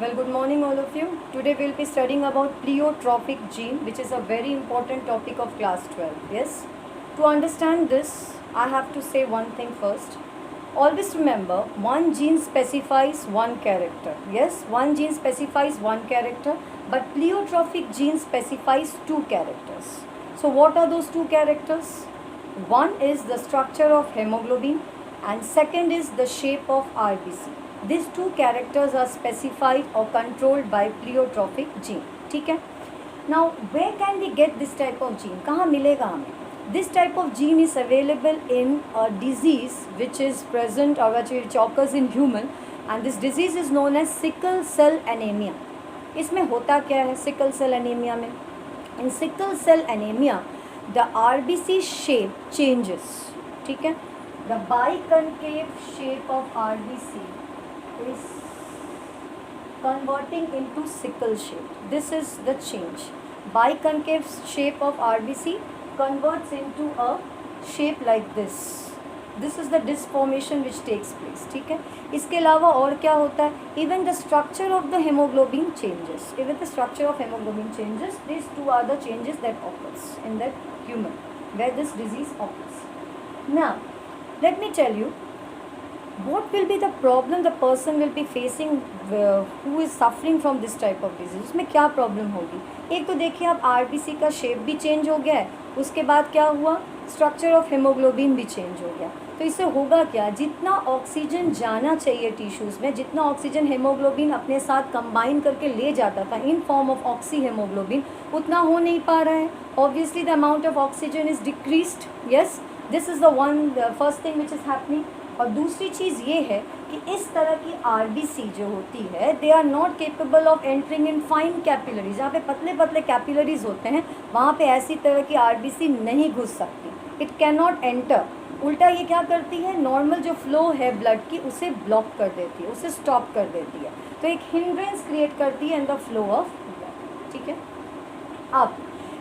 Well, good morning, all of you. Today we'll be studying about pleiotropic gene, which is a very important topic of class 12. Yes? To understand this, I have to say one thing first. Always remember, one gene specifies one character. Yes, one gene specifies one character, but pleiotropic gene specifies two characters. So what are those two characters? One is the structure of hemoglobin and second is the shape of RBC. These two characters are specified or controlled by pleiotropic gene. ठीक है? Now where can we get this type of gene? कहाँ मिलेगा हमें? This type of gene is available in a disease which is present or which occurs in human, and this disease is known as sickle cell anemia. इसमें होता क्या है sickle cell anemia में? In sickle cell anemia, the RBC shape changes. ठीक है? The biconcave shape of RBC is converting into sickle shape. This is the change. Biconcave shape of RBC converts into a shape like this. This is the disc formation which takes place. ठीक है? इसके अलावा और क्या होता है? Even the structure of the hemoglobin changes. Even the structure of hemoglobin changes. These two are the changes that occurs in that human where this disease occurs. Now, let me tell you what will be the problem the person will be facing who is suffering from this type of disease. उसमें क्या problem होगी? एक तो देखिए आप RBC का shape भी change हो गया है, उसके बाद क्या हुआ, स्ट्रक्चर ऑफ हेमोग्लोबिन भी चेंज हो गया. तो इससे होगा क्या, जितना ऑक्सीजन जाना चाहिए टिश्यूज़ में, जितना ऑक्सीजन हेमोग्लोबिन अपने साथ कंबाइन करके ले जाता था in form of oxy haemoglobin, उतना हो नहीं पा रहा है. Obviously the amount of oxygen is decreased. Yes, this is the first thing which is happening. और दूसरी चीज़ ये है कि इस तरह की आरबीसी जो होती है, they are not capable of entering in fine capillaries. जहाँ पे पतले पतले कैपिलरीज होते हैं वहाँ पे ऐसी तरह की आरबीसी नहीं घुस सकती. It can not enter. उल्टा ये क्या करती है, नॉर्मल जो फ्लो है ब्लड की उसे ब्लॉक कर देती है, उसे स्टॉप कर देती है. तो एक हिंड्रेंस क्रिएट करती है in the flow of blood. ठीक है. अब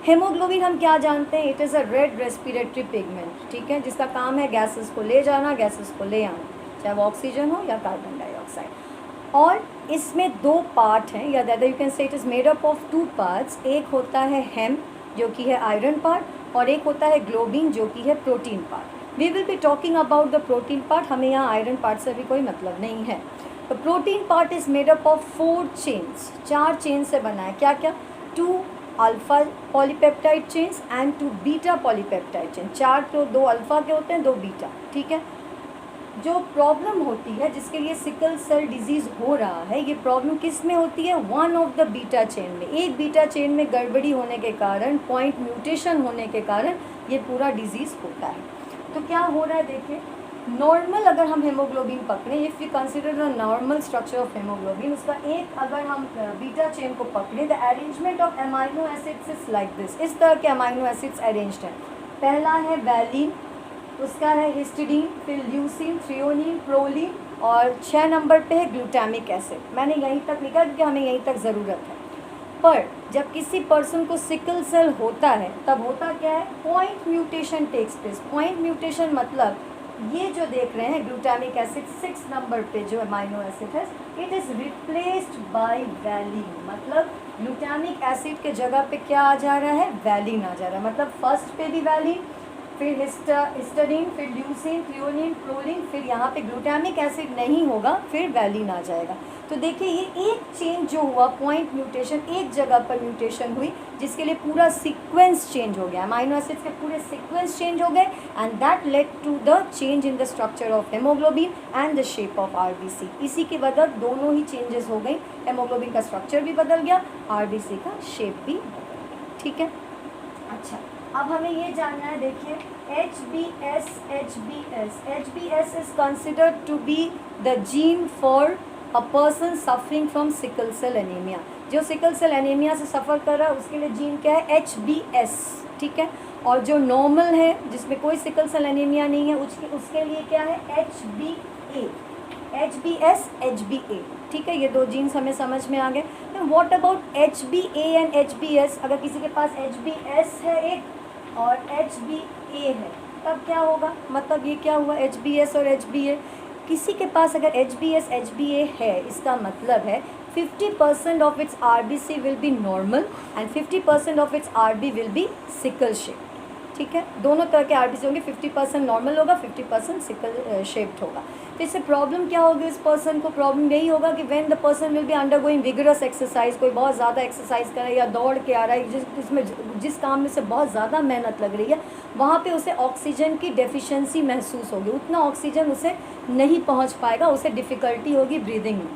हेमोग्लोबिन हम क्या जानते हैं, it is a red respiratory pigment. ठीक है, जिसका काम है गैसेस को ले जाना, गैसेस को ले आना, चाहे वो ऑक्सीजन हो या कार्बन डाइऑक्साइड. और इसमें दो पार्ट हैं, या that you can say it is made up of two parts. एक होता है हेम जो कि है आयरन पार्ट, और एक होता है ग्लोबिन जो कि है protein part. We will be talking about the protein part. हमें यहाँ आयरन पार्ट से भी कोई मतलब नहीं है. तो protein part is made up of 4 chains. 4 chain से बना है. क्या क्या? 2 alpha polypeptide chains and 2 beta polypeptide chain. 4 तो 2 अल्फ़ा के होते हैं, 2 बीटा. ठीक है. जो प्रॉब्लम होती है जिसके लिए सिकल सेल डिजीज़ हो रहा है, ये प्रॉब्लम किस में होती है, one of the beta chain में. एक बीटा चेन में गड़बड़ी होने के कारण, पॉइंट म्यूटेशन होने के कारण ये पूरा डिजीज़ होता है. तो क्या हो रहा है देखिए, नॉर्मल अगर हम हेमोग्लोबिन पकड़ें, if you consider the normal structure of haemoglobin, उसका एक अगर हम बीटा चेन को पकड़ें, the arrangement of amino acids is like this. इस तरह के अमाइनो एसिड्स अरेंज्ड हैं. पहला है वैलिन, उसका है हिस्टिडीन, फिर ल्यूसिन, थ्रियोनिन, प्रोलिन, और 6 नंबर पे है ग्लूटामिक एसिड. मैंने यहीं तक लिखा क्योंकि हमें यहीं तक ज़रूरत है. पर जब किसी पर्सन को सिकल सेल होता है तब होता क्या है, point mutation takes place. Point mutation मतलब ये जो देख रहे हैं ग्लूटामिक एसिड 6 नंबर पे जो अमाइनो एसिड है, it is replaced by valine. मतलब ग्लूटामिक एसिड के जगह पे क्या आ जा रहा है, वैलिन आ जा रहा है. मतलब फर्स्ट पे भी वैलिन, फिर हिस्टडीन, फिर ल्यूसिन, थ्रियोनिन, प्रोलिन, फिर यहाँ पे ग्लूटामिक एसिड नहीं होगा, फिर वैलिन आ जाएगा. तो देखिए ये एक चेंज जो हुआ, पॉइंट म्यूटेशन, एक जगह पर म्यूटेशन हुई जिसके लिए पूरा सीक्वेंस चेंज हो गया. अमाइनो एसिड्स के पूरे सीक्वेंस चेंज हो गए and that led to the change in the structure of haemoglobin and the shape of RBC. इसी की वजह दोनों ही चेंजेस हो गई. हेमोग्लोबिन का स्ट्रक्चर भी बदल गया, आरबीसी का शेप भी बदल गया. ठीक है. अच्छा, अब हमें ये जानना है, देखिए HbS is considered to be the gene for a person suffering from sickle cell anemia. जो सिकल सेल एनीमिया से सफ़र कर रहा है उसके लिए जीन क्या है, HbS. ठीक है. और जो नॉर्मल है जिसमें कोई सिकल सेल एनीमिया नहीं है उसके लिए क्या है, HbA. HbS, HbA. ठीक है, ये 2 जीन्स हमें समझ में आ गए. What about HbA and HbS? अगर किसी के पास HbS है एक और HbA है तब क्या होगा, मतलब ये क्या हुआ, HbS और HbA. किसी के पास अगर HbS HbA है, इसका मतलब है 50% of its RBC will be normal and 50% of its RB will be sickle shaped. ठीक है, दोनों तरह के RBC होंगे, 50% नॉर्मल होगा, 50% सिकल शेप्ड होगा. तो इससे प्रॉब्लम क्या होगी इस पर्सन को? प्रॉब्लम यही होगा कि when the person will be undergoing vigorous exercise, कोई बहुत ज़्यादा एक्सरसाइज कर रहा है या दौड़ के आ रहा है, जिस काम में से बहुत ज़्यादा मेहनत लग रही है, वहाँ पे उसे ऑक्सीजन की डेफिशिएंसी महसूस होगी, उतना ऑक्सीजन उसे नहीं पहुँच पाएगा, उसे डिफ़िकल्टी होगी ब्रीदिंग में.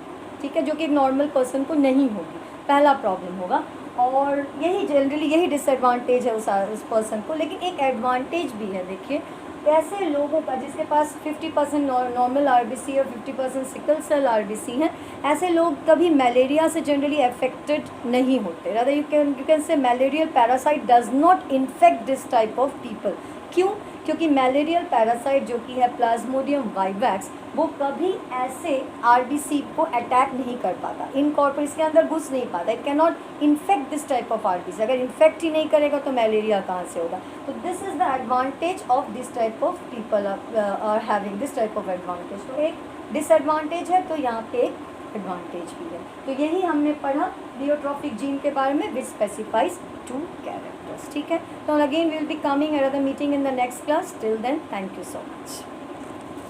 ठीक है, जो कि एक नॉर्मल पर्सन को नहीं होगी. पहला प्रॉब्लम होगा. और यही जनरली यही डिसएडवांटेज है उस पर्सन को. लेकिन एक एडवांटेज भी है. देखिए, ऐसे लोगों का जिसके पास 50% नॉर्मल RBC और 50% सिकल सेल RBC हैं, ऐसे लोग कभी मलेरिया से जनरली अफेक्टेड नहीं होते. Rather you can say malarial parasite does not infect this type of people. क्यों? क्योंकि मलेरियल पैरासाइट जो कि है प्लाज्मोडियम वाइवैक्स, वो कभी ऐसे RBC को अटैक नहीं कर पाता, इनकॉर्पोरेट इसके अंदर घुस नहीं पाता. It can not infect this type of RBC. अगर इन्फेक्ट ही नहीं करेगा तो मलेरिया कहाँ से होगा? तो this is the advantage of this type of people are having this type of advantage. तो एक डिसएडवांटेज है, तो यहाँ पे एक एडवांटेज भी है. तो यही हमने पढ़ा प्लियोट्रॉपिक जीन के बारे में विच स्पेसिफाइज 2 कैरेक्टर्स. ठीक है, तो again we will be coming another meeting in the next class. Till then, thank you so much.